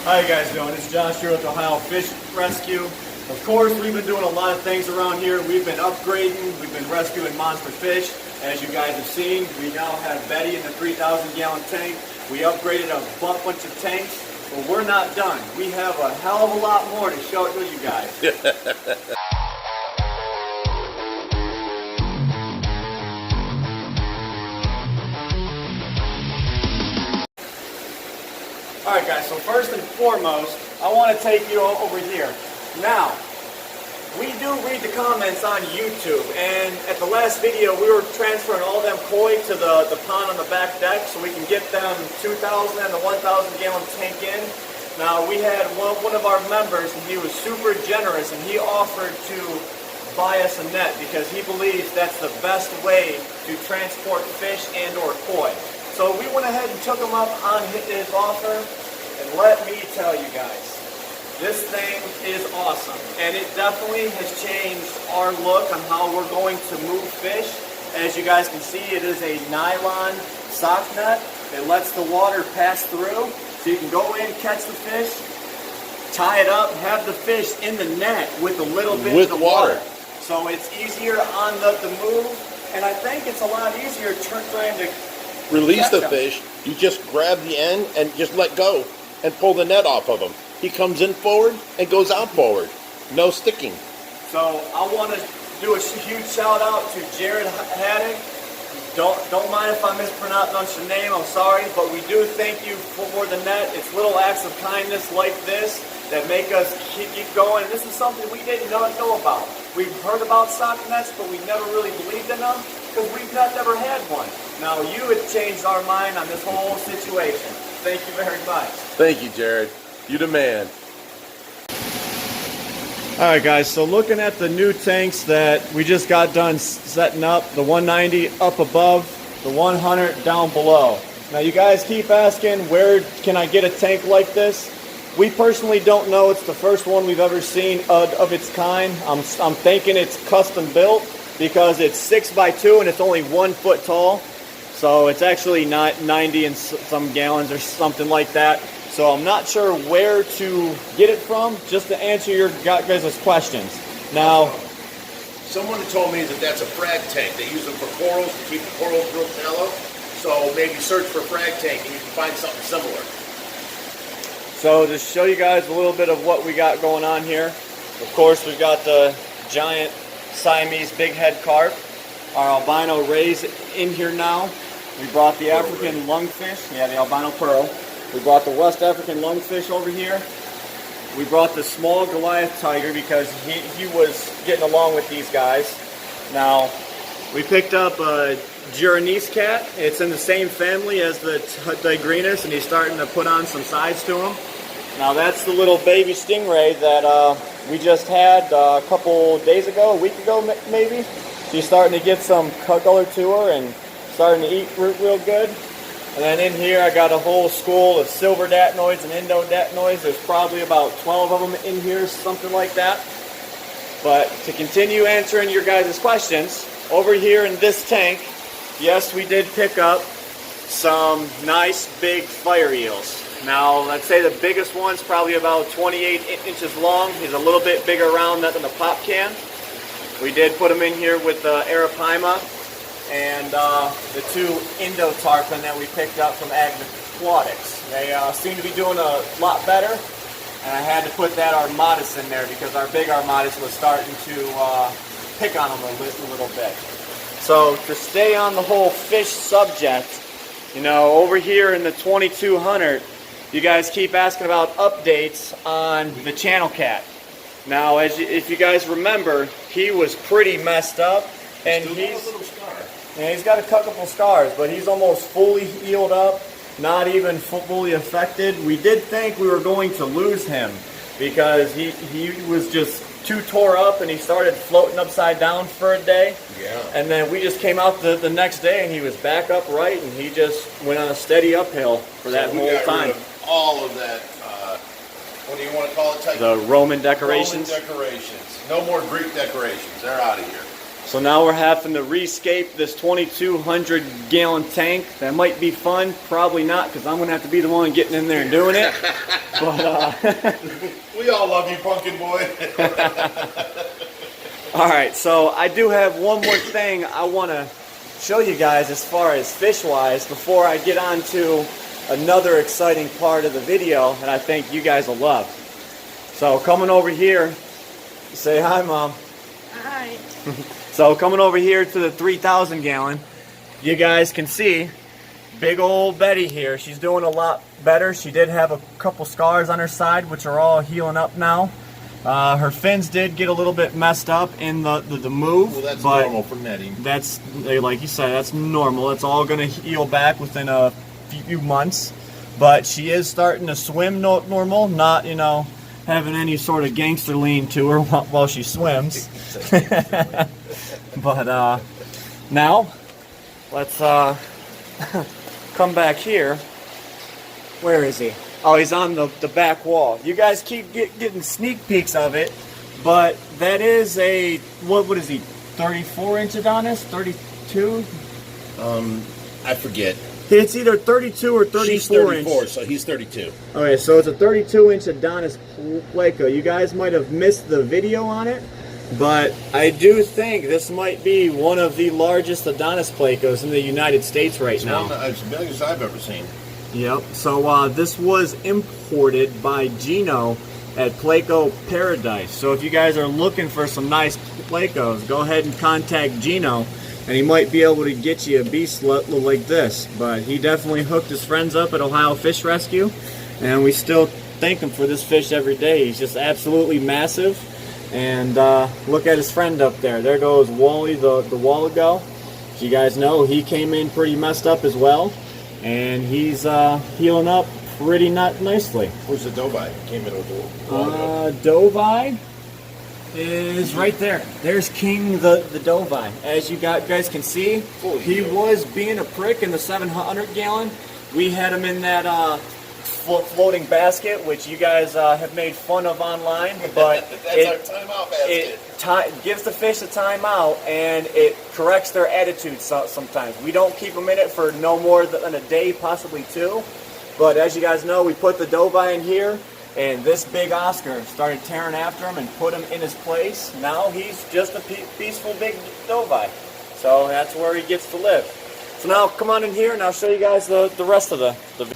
How you guys doing? It's Josh here with Ohio Fish Rescue. Of course, we've been doing a lot of things around here. We've been upgrading, we've been rescuing monster fish. As you guys have seen, we now have Betty in the 3,000 gallon tank. We upgraded a bunch of tanks, but we're not done. We have a hell of a lot more to show to you guys. Alright guys, so first and foremost, I want to take you over here. Now, we do read the comments on YouTube, and at the last video we were transferring all them koi to the pond on the back deck so we can get them 2,000 and the 1,000 gallon tank in. Now, we had one of our members, and he was super generous, and he offered to buy us a net because he believes that's the best way to transport fish and or koi. So we went ahead and took him up on his offer, and let me tell you guys, this thing is awesome, and it definitely has changed our look on how we're going to move fish. As you guys can see, it is a nylon sock net. It lets the water pass through, so you can go in, catch the fish, tie it up, have the fish in the net with a little bit of water. So it's easier on the move, and I think it's a lot easier trying to release the fish. You just grab the end and just let go and pull the net off of him. He comes in forward and goes out forward. No sticking. So I want to do a huge shout out to Jared Haddock. Don't mind if I mispronounce your name, I'm sorry, but we do thank you for the net. It's little acts of kindness like this that make us keep going. And this is something we didn't know about. We've heard about sock nets, but we never really believed in them because we've never had one. Now, you have changed our mind on this whole situation. Thank you very much. Thank you, Jared. You the man. Alright guys, so looking at the new tanks that we just got done setting up, the 190 up above, the 100 down below. Now you guys keep asking, where can I get a tank like this? We personally don't know. It's the first one we've ever seen of its kind. I'm thinking it's custom built because it's 6x2 and it's only 1 foot tall. So it's actually not 90 and some gallons or something like that. So I'm not sure where to get it from, just to answer your guys' questions. Now, someone told me that that's a frag tank. They use them for corals to keep the corals real shallow. So maybe search for frag tank and you can find something similar. So to show you guys a little bit of what we got going on here, of course we've got the giant Siamese big head carp, our albino rays in here now. We brought the African lungfish, the albino pearl. We brought the West African lungfish over here. We brought the small Goliath tiger because he was getting along with these guys. Now, we picked up a Gyronese cat. It's in the same family as the Tigrinus, and he's starting to put on some size to him. Now, that's the little baby stingray that we just had a couple days ago, a week ago maybe. She's starting to get some color to her and starting to eat real good. And then in here I got a whole school of silver datnoids and indo-datnoids. There's probably about 12 of them in here, something like that. But to continue answering your guys' questions, over here in this tank, yes, we did pick up some nice big fire eels. Now, let's say the biggest one's probably about 28 inches long. He's a little bit bigger around than the pop can. We did put him in here with the Arapaima and the 2 Indo-Tarpon that we picked up from Aquatics. They seem to be doing a lot better, and I had to put that Armatus in there because our big Armatus was starting to pick on them a little bit. So to stay on the whole fish subject, you know, over here in the 2200, you guys keep asking about updates on the channel cat. Now, if you guys remember, he was pretty messed up, and he's got a couple scars, but he's almost fully healed up, not even fully affected. We did think we were going to lose him because he was just too tore up and he started floating upside down for a day. Yeah. And then we just came out the next day and he was back upright and he just went on a steady uphill for that whole time. Rid of all of that, what do you want to call it? The Roman decorations? Roman decorations. No more Greek decorations. They're out of here. So now we're having to rescape this 2,200 gallon tank. That might be fun, probably not, because I'm gonna have to be the one getting in there and doing it. But we all love you, Pumpkin Boy. all right, so I do have one more thing I want to show you guys as far as fish-wise before I get on to another exciting part of the video that I think you guys will love. So coming over here, say hi, Mom. Hi. So coming over here to the 3,000 gallon, you guys can see big old Betty here. She's doing a lot better. She did have a couple scars on her side, which are all healing up now. Her fins did get a little bit messed up in the move. Well, that's but normal for netting. That's, like you said, that's normal. It's all going to heal back within a few months. But she is starting to swim normal, not, you know, having any sort of gangster lean to her while she swims. But now let's come back here. Where is he? Oh, he's on the back wall. You guys keep getting sneak peeks of it, but that is a what is he? 34-inch Adonis? 32? I forget. It's either 32 or 34 She's 34, inch. so he's 32. Okay, so it's a 32-inch Adonis Pleco. You guys might have missed the video on it, but I do think this might be one of the largest Adonis Plecos in the United States right now. It's the biggest I've ever seen. Yep. So this was imported by Gino at Pleco Paradise. So if you guys are looking for some nice Plecos, go ahead and contact Gino, and he might be able to get you a beast like this. But he definitely hooked his friends up at Ohio Fish Rescue, and we still thank him for this fish every day. He's just absolutely massive. And look at his friend up there. There goes Wally the Wallago. As you guys know, he came in pretty messed up as well, and he's healing up pretty nicely. Where's the Dovi? Came in with the Dovi is right there. There's King the Dovi. As you guys can see, he was being a prick in the 700 gallon. We had him in that floating basket, which you guys have made fun of online, but That's our timeout basket. it gives the fish a timeout, and it corrects their attitude sometimes. We don't keep them in it for no more than a day, possibly two. But as you guys know, we put the Dovi in here, and this big Oscar started tearing after him and put him in his place. Now he's just a peaceful big Dovi. So that's where he gets to live. So now come on in here, and I'll show you guys the rest of the video.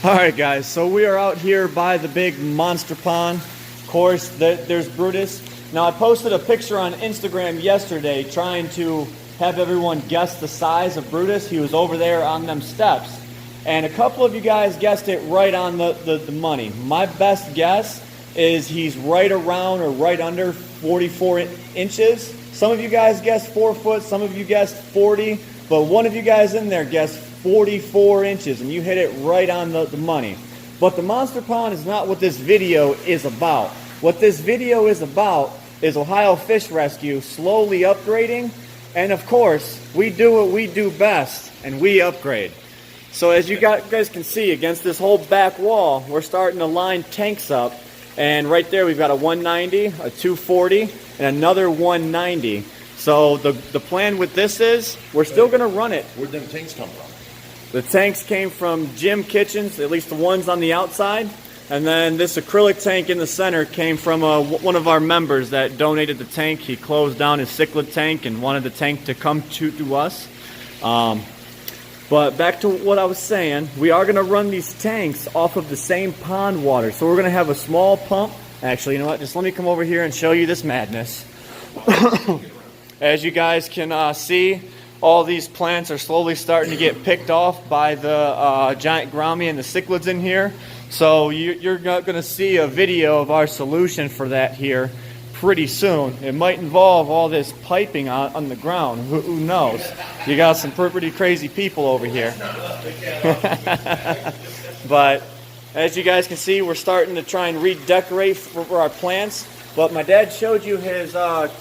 Alright guys, so we are out here by the big monster pond. Of course, there's Brutus. Now I posted a picture on Instagram yesterday trying to have everyone guess the size of Brutus. He was over there on them steps. And a couple of you guys guessed it right on the money. My best guess is he's right around or right under 44 inches. Some of you guys guessed 4 foot, some of you guessed 40, but one of you guys in there guessed 44 inches, and you hit it right on the money. But the monster pond is not what this video is about. What this video is about is Ohio Fish Rescue slowly upgrading, and of course, we do what we do best, and we upgrade. So as you guys can see, against this whole back wall, we're starting to line tanks up, and right there we've got a 190, a 240, and another 190. So the plan with this is, we're still going to run it. Where'd them tanks come from? The tanks came from Jim Kitchens, at least the ones on the outside. And then this acrylic tank in the center came from one of our members that donated the tank. He closed down his cichlid tank and wanted the tank to come to us. But back to what I was saying, we are going to run these tanks off of the same pond water. So we're going to have a small pump. Actually, you know what? Just let me come over here and show you this madness. As you guys can see, all these plants are slowly starting to get picked off by the giant gourami and the cichlids in here. So you're going to see a video of our solution for that here pretty soon. It might involve all this piping on the ground. Who knows? You got some pretty crazy people over here. But as you guys can see, we're starting to try and redecorate for our plants. But my dad showed you his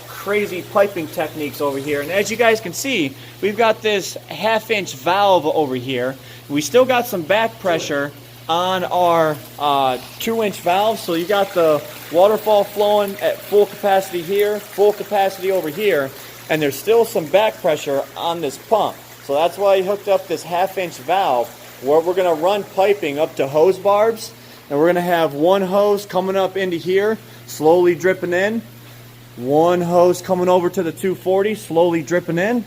crazy piping techniques over here, and as you guys can see, we've got this 1/2-inch valve over here. We still got some back pressure on our 2-inch valve. So you got the waterfall flowing at full capacity here, full capacity over here, and there's still some back pressure on this pump. So that's why he hooked up this 1/2-inch valve where we're going to run piping up to hose barbs, and we're going to have one hose coming up into here, slowly dripping in, one hose coming over to the 240, slowly dripping in,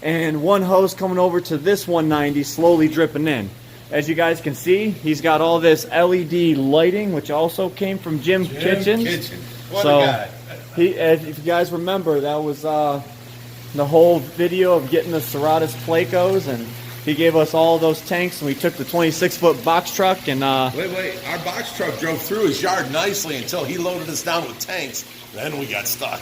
and one hose coming over to this 190, slowly dripping in. As you guys can see, he's got all this LED lighting, which also came from Jim Kitchens. What a guy. If you guys remember, that was the whole video of getting the Serratus Placos, and he gave us all those tanks, and we took the 26-foot box truck and Wait, our box truck drove through his yard nicely until he loaded us down with tanks. Then we got stuck.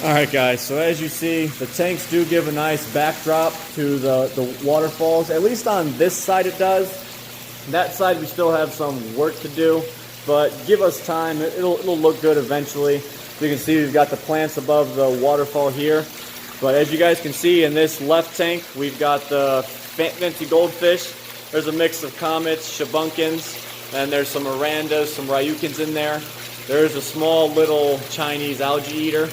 Alright guys, so as you see, the tanks do give a nice backdrop to the waterfalls. At least on this side it does. That side we still have some work to do, but give us time. It'll look good eventually. You can see we've got the plants above the waterfall here. But as you guys can see in this left tank, we've got the fancy goldfish. There's a mix of comets, shabunkins, and there's some Mirandas, some Ryukins in there. There's a small little Chinese algae eater.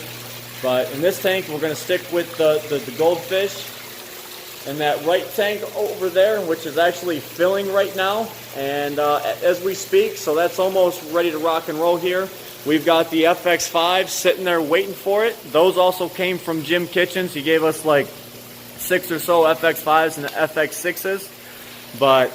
But in this tank, we're going to stick with the goldfish. And that right tank over there, which is actually filling right now, and as we speak, so that's almost ready to rock and roll here. We've got the FX5 sitting there waiting for it. Those also came from Jim Kitchens. He gave us like 6 or so FX5s and FX6s. But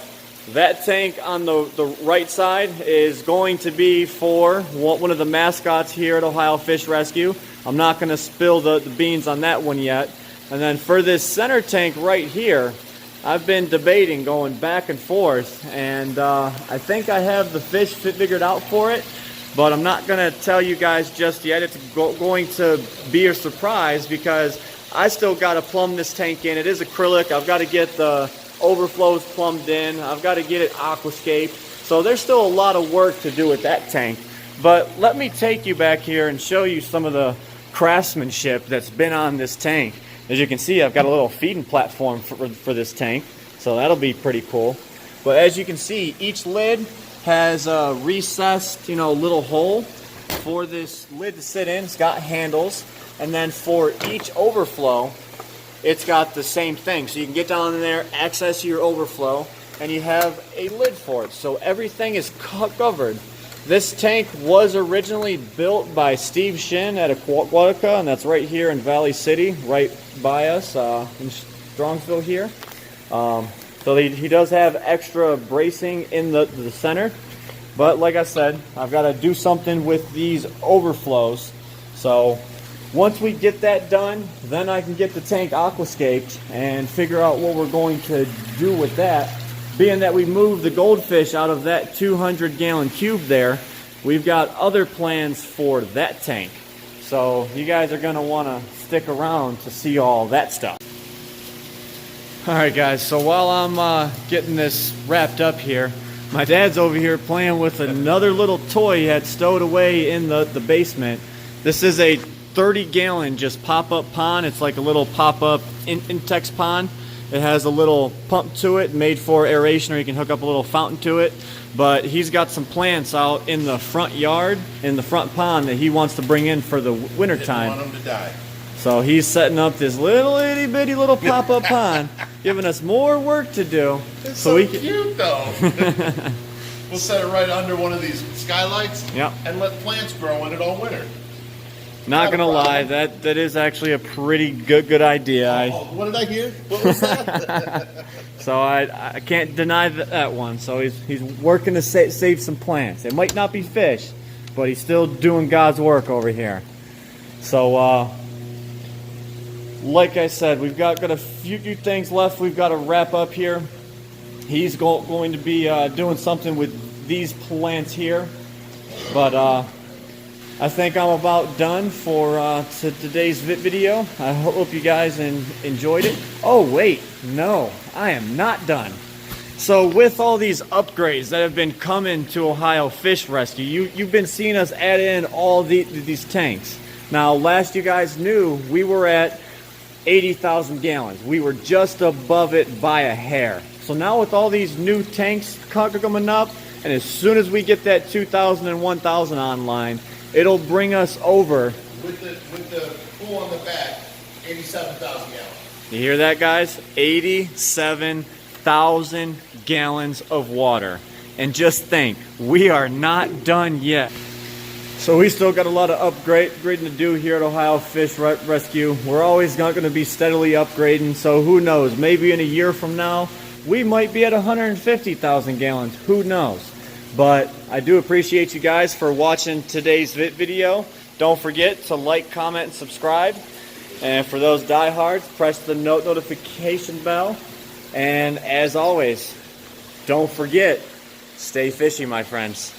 that tank on the right side is going to be for one of the mascots here at Ohio Fish Rescue. I'm not going to spill the beans on that one yet. And then for this center tank right here, I've been debating going back and forth, and I think I have the fish figured out for it, but I'm not going to tell you guys just yet. It's going to be a surprise because I still got to plumb this tank in. It is acrylic. I've got to get the overflows plumbed in. I've got to get it aquascaped. So there's still a lot of work to do with that tank. But let me take you back here and show you some of the craftsmanship that's been on this tank. As you can see, I've got a little feeding platform for this tank, so that'll be pretty cool. But as you can see, each lid has a recessed, little hole for this lid to sit in. It's got handles, and then for each overflow, it's got the same thing. So you can get down in there, access your overflow, and you have a lid for it. So everything is covered. This tank was originally built by Steve Shin at Aquatica, and that's right here in Valley City, right by us in Strongsville here. So he does have extra bracing in the center, but like I said, I've got to do something with these overflows. So once we get that done, then I can get the tank aquascaped and figure out what we're going to do with that. Being that we moved the goldfish out of that 200-gallon cube there, we've got other plans for that tank. So you guys are going to want to stick around to see all that stuff. Alright guys, so while I'm getting this wrapped up here, my dad's over here playing with another little toy he had stowed away in the basement. This is a 30-gallon just pop-up pond. It's like a little pop-up Intex pond. It has a little pump to it made for aeration, or you can hook up a little fountain to it. But he's got some plants out in the front yard, in the front pond, that he wants to bring in for the winter time. Didn't want them to die. So he's setting up this little itty bitty little pop-up pond, giving us more work to do. It's so we cute though. We'll set it right under one of these skylights. Yep. And let plants grow in it all winter. Not gonna lie, that is actually a pretty good idea. What did I hear? What was that? So I can't deny that one. So he's working to save some plants. It might not be fish, but he's still doing God's work over here. So like I said, we've got a few things left we've got to wrap up here. He's going to be doing something with these plants here, but I think I'm about done for today's video. I hope you guys enjoyed it. Oh wait, no, I am not done. So with all these upgrades that have been coming to Ohio Fish Rescue, you've been seeing us add in all these tanks. Now, last you guys knew, we were at 80,000 gallons. We were just above it by a hair. So now with all these new tanks coming up, and as soon as we get that 2,000 and 1,000 online, it'll bring us over. With the pool on the back, 87,000 gallons. You hear that, guys? 87,000 gallons of water. And just think, we are not done yet. So we still got a lot of upgrading to do here at Ohio Fish Rescue. We're always not going to be steadily upgrading, so who knows? Maybe in a year from now, we might be at 150,000 gallons. Who knows? But I do appreciate you guys for watching today's video. Don't forget to like, comment, and subscribe. And for those diehards, press the notification bell. And as always, don't forget, stay fishy, my friends.